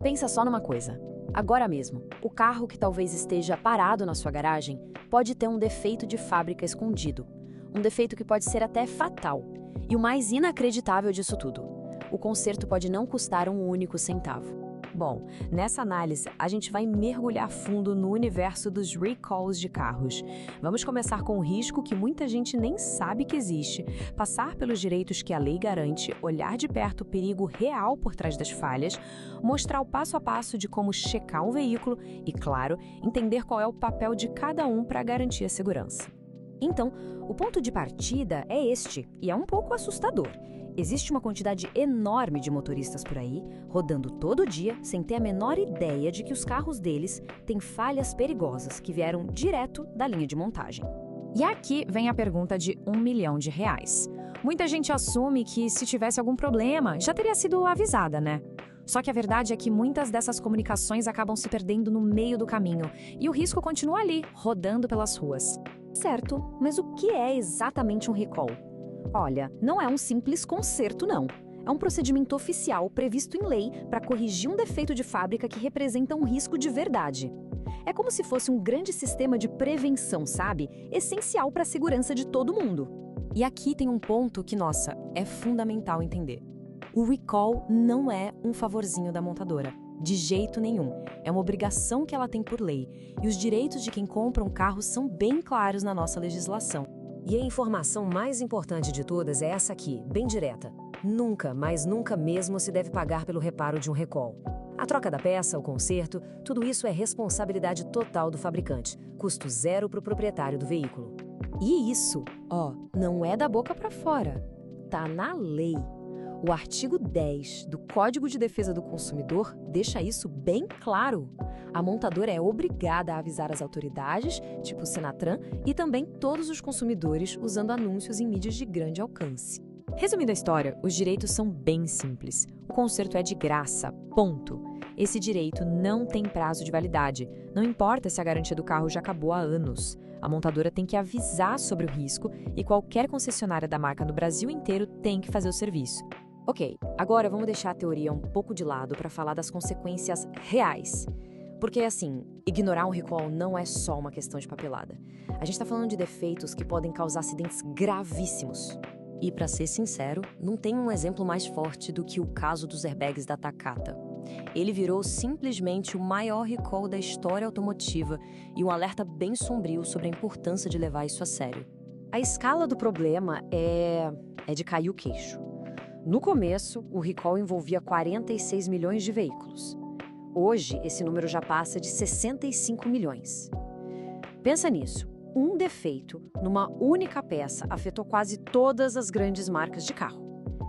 Pensa só numa coisa. Agora mesmo, o carro que talvez esteja parado na sua garagem pode ter um defeito de fábrica escondido. Um defeito que pode ser até fatal. E o mais inacreditável disso tudo, o conserto pode não custar um único centavo. Bom, nessa análise, a gente vai mergulhar fundo no universo dos recalls de carros. Vamos começar com o risco que muita gente nem sabe que existe, passar pelos direitos que a lei garante, olhar de perto o perigo real por trás das falhas, mostrar o passo a passo de como checar um veículo e, claro, entender qual é o papel de cada um para garantir a segurança. Então, o ponto de partida é este, e é um pouco assustador. Existe uma quantidade enorme de motoristas por aí, rodando todo dia, sem ter a menor ideia de que os carros deles têm falhas perigosas que vieram direto da linha de montagem. E aqui vem a pergunta de R$1 milhão. Muita gente assume que se tivesse algum problema, já teria sido avisada, né? Só que a verdade é que muitas dessas comunicações acabam se perdendo no meio do caminho, e o risco continua ali, rodando pelas ruas. Certo, mas o que é exatamente um recall? Olha, não é um simples conserto, não. É um procedimento oficial previsto em lei para corrigir um defeito de fábrica que representa um risco de verdade. É como se fosse um grande sistema de prevenção, sabe? Essencial para a segurança de todo mundo. E aqui tem um ponto que, nossa, é fundamental entender. O recall não é um favorzinho da montadora. De jeito nenhum. É uma obrigação que ela tem por lei. E os direitos de quem compra um carro são bem claros na nossa legislação. E a informação mais importante de todas é essa aqui, bem direta. Nunca, mas nunca mesmo se deve pagar pelo reparo de um recall. A troca da peça, o conserto, tudo isso é responsabilidade total do fabricante. Custo zero para o proprietário do veículo. E isso, não é da boca para fora. Tá na lei. O artigo 10 do Código de Defesa do Consumidor deixa isso bem claro. A montadora é obrigada a avisar as autoridades, tipo o Senatran, e também todos os consumidores usando anúncios em mídias de grande alcance. Resumindo a história, os direitos são bem simples. O conserto é de graça, ponto. Esse direito não tem prazo de validade. Não importa se a garantia do carro já acabou há anos. A montadora tem que avisar sobre o risco e qualquer concessionária da marca no Brasil inteiro tem que fazer o serviço. Ok, agora vamos deixar a teoria um pouco de lado para falar das consequências reais. Porque, assim, ignorar um recall não é só uma questão de papelada. A gente está falando de defeitos que podem causar acidentes gravíssimos. E, para ser sincero, não tem um exemplo mais forte do que o caso dos airbags da Takata. Ele virou simplesmente o maior recall da história automotiva e um alerta bem sombrio sobre a importância de levar isso a sério. A escala do problema é de cair o queixo. No começo, o recall envolvia 46 milhões de veículos. Hoje, esse número já passa de 65 milhões. Pensa nisso. Um defeito numa única peça afetou quase todas as grandes marcas de carro.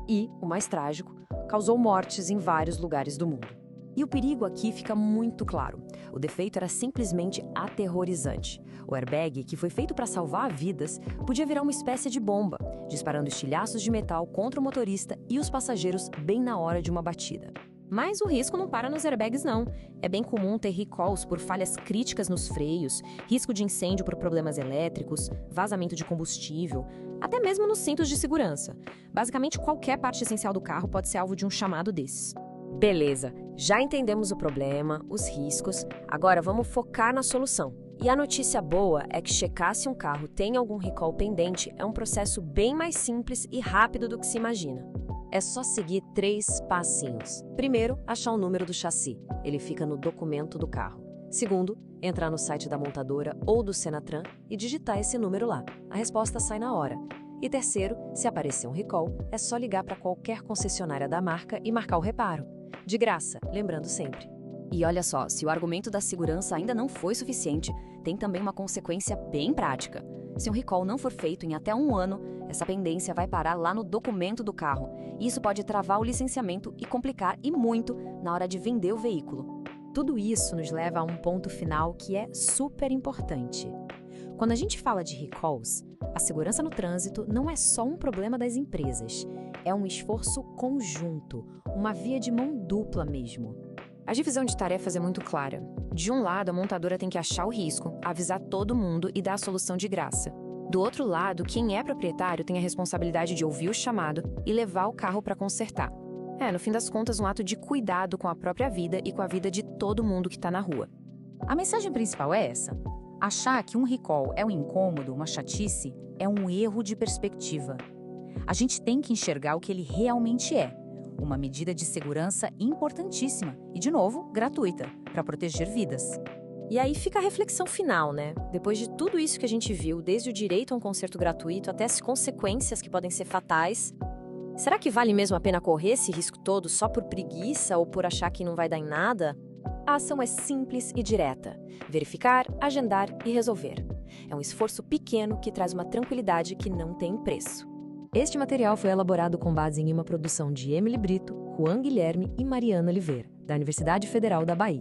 E, o mais trágico, causou mortes em vários lugares do mundo. E o perigo aqui fica muito claro. O defeito era simplesmente aterrorizante. O airbag, que foi feito para salvar vidas, podia virar uma espécie de bomba, disparando estilhaços de metal contra o motorista e os passageiros bem na hora de uma batida. Mas o risco não para nos airbags, não. É bem comum ter recalls por falhas críticas nos freios, risco de incêndio por problemas elétricos, vazamento de combustível, até mesmo nos cintos de segurança. Basicamente, qualquer parte essencial do carro pode ser alvo de um chamado desses. Beleza, já entendemos o problema, os riscos, agora vamos focar na solução. E a notícia boa é que checar se um carro tem algum recall pendente é um processo bem mais simples e rápido do que se imagina. É só seguir 3 passinhos. Primeiro, achar o número do chassi. Ele fica no documento do carro. Segundo, entrar no site da montadora ou do Senatran e digitar esse número lá. A resposta sai na hora. E terceiro, se aparecer um recall, é só ligar para qualquer concessionária da marca e marcar o reparo. De graça, lembrando sempre. E olha só, se o argumento da segurança ainda não foi suficiente, tem também uma consequência bem prática. Se um recall não for feito em até 1 ano, essa pendência vai parar lá no documento do carro. E isso pode travar o licenciamento e complicar e muito na hora de vender o veículo. Tudo isso nos leva a um ponto final que é super importante. Quando a gente fala de recalls, a segurança no trânsito não é só um problema das empresas. É um esforço conjunto, uma via de mão dupla mesmo. A divisão de tarefas é muito clara. De um lado, a montadora tem que achar o risco, avisar todo mundo e dar a solução de graça. Do outro lado, quem é proprietário tem a responsabilidade de ouvir o chamado e levar o carro para consertar. No fim das contas, um ato de cuidado com a própria vida e com a vida de todo mundo que está na rua. A mensagem principal é essa. Achar que um recall é um incômodo, uma chatice, é um erro de perspectiva. A gente tem que enxergar o que ele realmente é. Uma medida de segurança importantíssima e, de novo, gratuita, para proteger vidas. E aí fica a reflexão final, né? Depois de tudo isso que a gente viu, desde o direito a um conserto gratuito até as consequências que podem ser fatais, será que vale mesmo a pena correr esse risco todo só por preguiça ou por achar que não vai dar em nada? A ação é simples e direta. Verificar, agendar e resolver. É um esforço pequeno que traz uma tranquilidade que não tem preço. Este material foi elaborado com base em uma produção de Emily Brito, Juan Guilherme e Mariana Oliveira, da Universidade Federal da Bahia.